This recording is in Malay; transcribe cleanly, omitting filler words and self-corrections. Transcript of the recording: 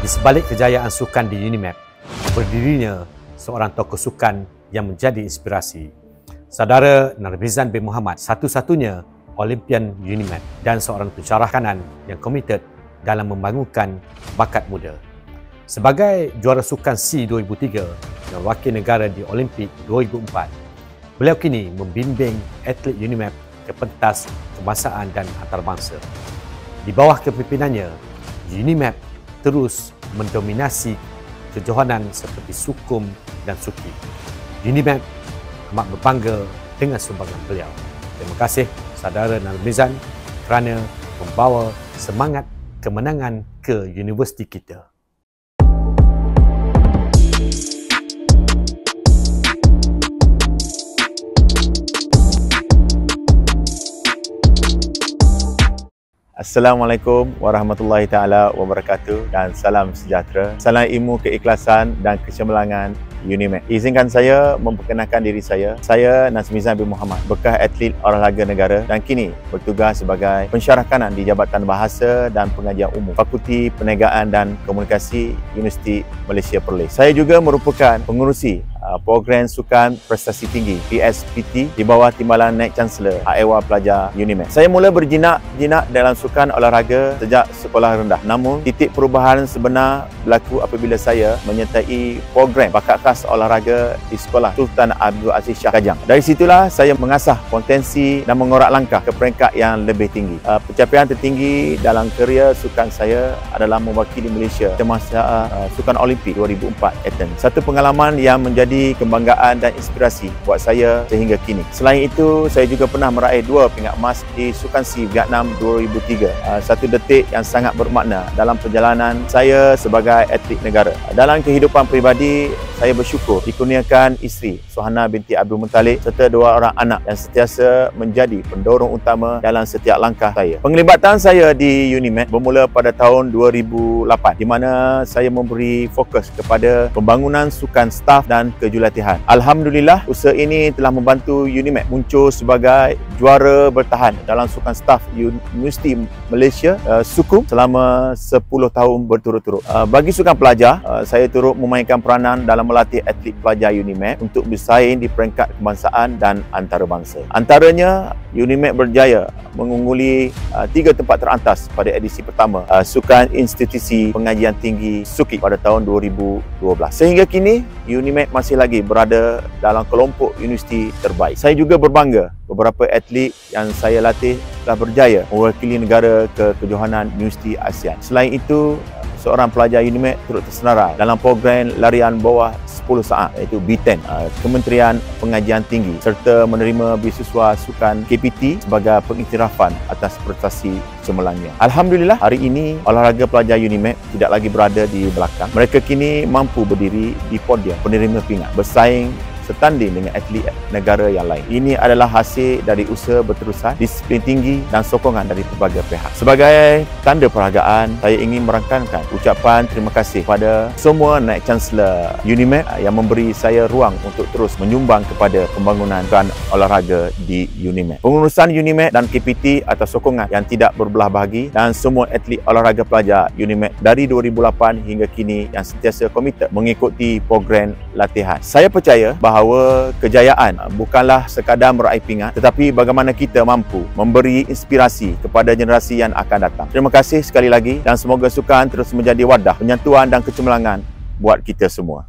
Di sebalik kejayaan sukan di Unimap, berdirinya seorang tokoh sukan yang menjadi inspirasi. Saudara Narbizan bin Muhammad, satu-satunya Olimpian Unimap dan seorang pensyarah kanan yang komited dalam membangunkan bakat muda. Sebagai juara sukan SEA 2003 dan wakil negara di Olimpik 2004, beliau kini membimbing atlet Unimap ke pentas kebangsaan dan antarabangsa. Di bawah kepimpinannya, Unimap terus mendominasi kejohanan seperti sukum dan suki. Unimap amat berbangga dengan sumbangan beliau. Terima kasih saudara Narbizan kerana membawa semangat kemenangan ke universiti kita. Assalamualaikum warahmatullahi taala wabarakatuh dan salam sejahtera. Salam ilmu, keikhlasan dan kecemerlangan Unimap. Izinkan saya memperkenalkan diri saya. Saya Narbizan bin Muhammad, bekas atlet olahraga negara dan kini bertugas sebagai pensyarah kanan di Jabatan Bahasa dan Pengajian Umum, Fakulti Perniagaan dan Komunikasi Universiti Malaysia Perlis. Saya juga merupakan pengerusi program sukan prestasi tinggi PSPT di bawah timbalan Naib Chancellor Ewa Pelajar Unimap. Saya mula berjinak dalam sukan olahraga sejak sekolah rendah. Namun titik perubahan sebenar berlaku apabila saya menyertai program bakat khas olahraga di sekolah Sultan Abdul Aziz Shah Kajang. Dari situlah saya mengasah potensi dan mengorak langkah ke peringkat yang lebih tinggi. Pencapaian tertinggi dalam kerjaya sukan saya adalah mewakili Malaysia semasa Sukan Olimpik 2004 Athens. Satu pengalaman yang menjadi kebanggaan dan inspirasi buat saya sehingga kini. Selain itu, saya juga pernah meraih 2 pingat emas di Sukan SEA Vietnam 2003. Satu detik yang sangat bermakna dalam perjalanan saya sebagai atlet negara. Dalam kehidupan peribadi, saya bersyukur dikurniakan isteri Suhana binti Abdul Muttalib serta 2 orang anak yang sentiasa menjadi pendorong utama dalam setiap langkah saya. Penglibatan saya di Unimap bermula pada tahun 2008 di mana saya memberi fokus kepada pembangunan sukan staf dan kejurulatihan. Alhamdulillah, usaha ini telah membantu Unimap muncul sebagai juara bertahan dalam sukan staf Universiti Malaysia Sukum selama 10 tahun berturut-turut. Bagi sukan pelajar, saya turut memainkan peranan dalam melatih atlet pelajar Unimap untuk bersaing di peringkat kebangsaan dan antarabangsa. Antaranya, Unimap berjaya mengungguli 3 tempat terantas pada edisi pertama Sukan Institusi Pengajian Tinggi SUKI pada tahun 2012. Sehingga kini, Unimap masih lagi berada dalam kelompok universiti terbaik. Saya juga berbangga beberapa atlet yang saya latih telah berjaya mewakili negara ke kejohanan Universiti ASEAN. Selain itu, seorang pelajar Unimap turut tersenarai dalam program larian bawah 10 saat iaitu B10 Kementerian Pengajian Tinggi serta menerima beasiswa sukan KPT sebagai pengiktirafan atas prestasi cemerlangnya. Alhamdulillah, hari ini olahraga pelajar Unimap tidak lagi berada di belakang. Mereka kini mampu berdiri di podium penerima pingat, bersaing setanding dengan atlet negara yang lain. Ini adalah hasil dari usaha berterusan, disiplin tinggi dan sokongan dari pelbagai pihak. Sebagai tanda penghargaan, saya ingin merangkamkan ucapan terima kasih kepada semua Naib Chancellor Unimap yang memberi saya ruang untuk terus menyumbang kepada pembangunan sukan olahraga di Unimap. Pengurusan Unimap dan KPT atas sokongan yang tidak berbelah bahagi dan semua atlet olahraga pelajar Unimap dari 2008 hingga kini yang sentiasa komited mengikuti program latihan. Saya percaya bahawa kejayaan bukanlah sekadar meraih pingat, tetapi bagaimana kita mampu memberi inspirasi kepada generasi yang akan datang. Terima kasih sekali lagi dan semoga sukan terus menjadi wadah penyatuan dan kecemerlangan buat kita semua.